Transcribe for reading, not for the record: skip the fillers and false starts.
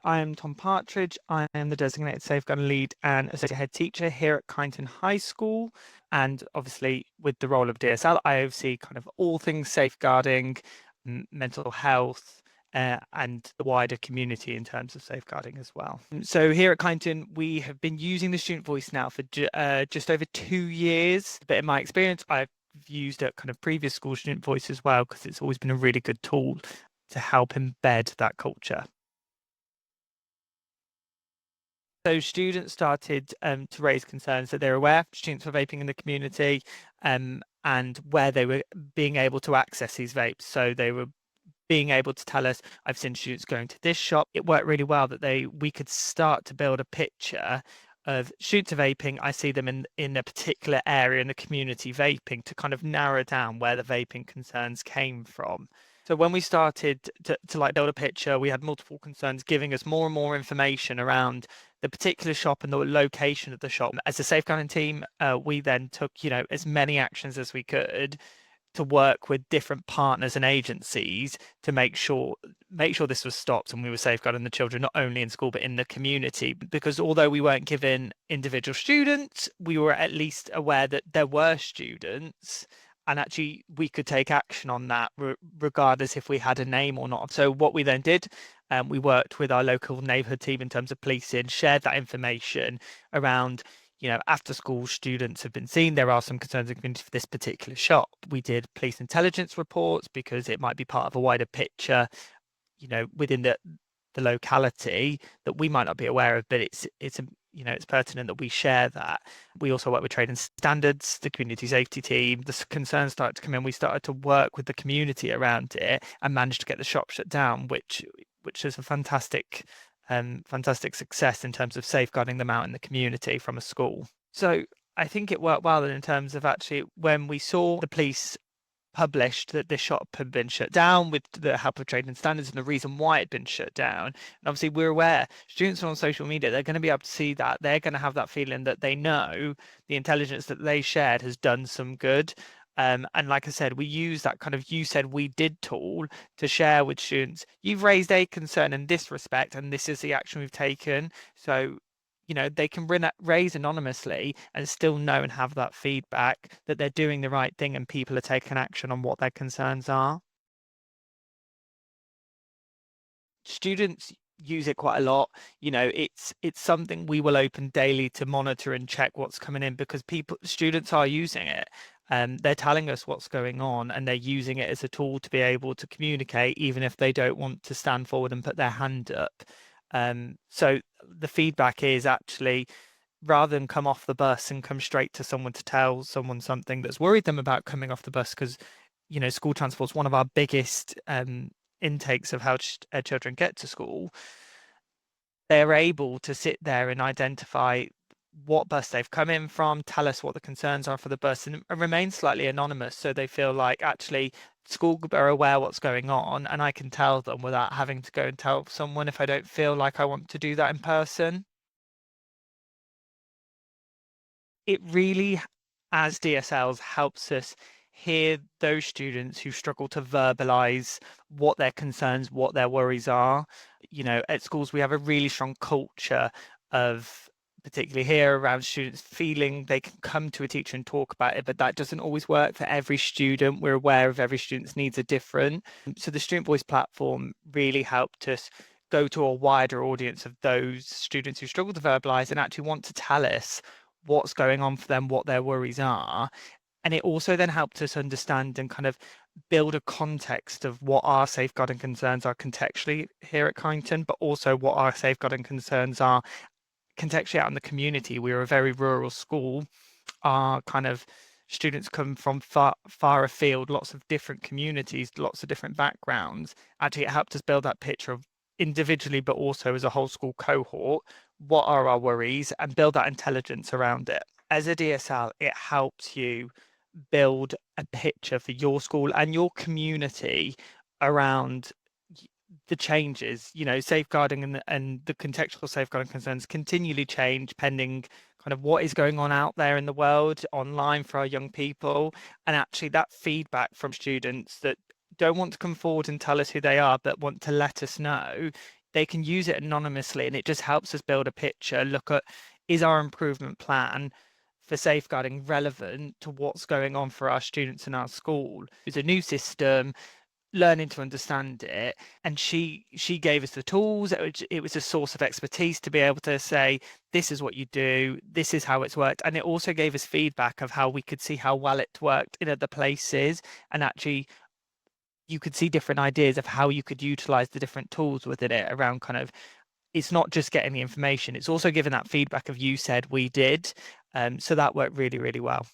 I am Tom Partridge. I am the designated safeguarding lead and associate head teacher here at Kineton High School. And obviously, with the role of DSL, I oversee kind of all things safeguarding, mental health, and the wider community in terms of safeguarding as well. So here at Kineton, we have been using the student voice now for just over 2 years. But in my experience, I've used a kind of previous school student voice as well, because it's always been a really good tool to help embed that culture. So students started to raise concerns that they're aware students were vaping in the community, and where they were being able to access these vapes. So they were being able to tell us, I've seen students going to this shop. It worked really well that we could start to build a picture of students are vaping. I see them in a particular area in the community vaping, to kind of narrow down where the vaping concerns came from. So when we started to like build a picture, we had multiple concerns giving us more and more information around the particular shop and the location of the shop. As a safeguarding team, we then took, as many actions as we could to work with different partners and agencies to make sure this was stopped and we were safeguarding the children not only in school but in the community. Because although we weren't given individual students, we were at least aware that there were students, and actually we could take action on that regardless if we had a name or not. So what we then did, we worked with our local neighbourhood team in terms of policing, shared that information around, after school students have been seen, there are some concerns in the community for this particular shop. We did police intelligence reports because it might be part of a wider picture, within the locality that we might not be aware of, but it's pertinent that we share that. We also work with trade and standards, the community safety team. The concerns started to come in. We started to work with the community around it and managed to get the shop shut down, which is a fantastic success in terms of safeguarding them out in the community from a school. So I think it worked well in terms of actually when we saw the police published that this shop had been shut down with the help of trade and standards and the reason why it'd been shut down. And obviously we're aware students are on social media, they're going to be able to see that, they're going to have that feeling that they know the intelligence that they shared has done some good. And like I said, we use that kind of you said we did tool to share with students. You've raised a concern in this respect, and this is the action we've taken. So, they can raise anonymously and still know and have that feedback that they're doing the right thing and people are taking action on what their concerns are. Students use it quite a lot. It's something we will open daily to monitor and check what's coming in, because students are using it. They're telling us what's going on and they're using it as a tool to be able to communicate, even if they don't want to stand forward and put their hand up. So the feedback is actually, rather than come off the bus and come straight to someone to tell someone something that's worried them about coming off the bus, because school transport is one of our biggest intakes of how children get to school. They're able to sit there and identify what bus they've come in from, tell us what the concerns are for the bus, and remain slightly anonymous, so they feel like actually school are aware what's going on and I can tell them without having to go and tell someone if I don't feel like I want to do that in person. It really, as DSLs, helps us hear those students who struggle to verbalize what their concerns, what their worries are. At schools, we have a really strong culture of, particularly here, around students feeling they can come to a teacher and talk about it, but that doesn't always work for every student. We're aware of every student's needs are different. So the Student Voice platform really helped us go to a wider audience of those students who struggle to verbalize and actually want to tell us what's going on for them, what their worries are. And it also then helped us understand and kind of build a context of what our safeguarding concerns are contextually here at Kyneton, but also what our safeguarding concerns are contextually out in the community. We are a very rural school. Our kind of students come from far afield, lots of different communities, lots of different backgrounds. Actually, it helped us build that picture of individually, but also as a whole school cohort, what are our worries, and build that intelligence around it. As a DSL, it helps you build a picture for your school and your community around the changes. Safeguarding and the contextual safeguarding concerns continually change pending kind of what is going on out there in the world online for our young people. And actually that feedback from students that don't want to come forward and tell us who they are, but want to let us know, they can use it anonymously, and it just helps us build a picture, look at, is our improvement plan for safeguarding relevant to what's going on for our students in our school. It's a new system, learning to understand it, and she gave us the tools. It was a source of expertise to be able to say, this is what you do, this is how it's worked. And it also gave us feedback of how we could see how well it worked in other places, and actually you could see different ideas of how you could utilize the different tools within it around kind of, it's not just getting the information, it's also giving that feedback of you said, we did. So that worked really, really well.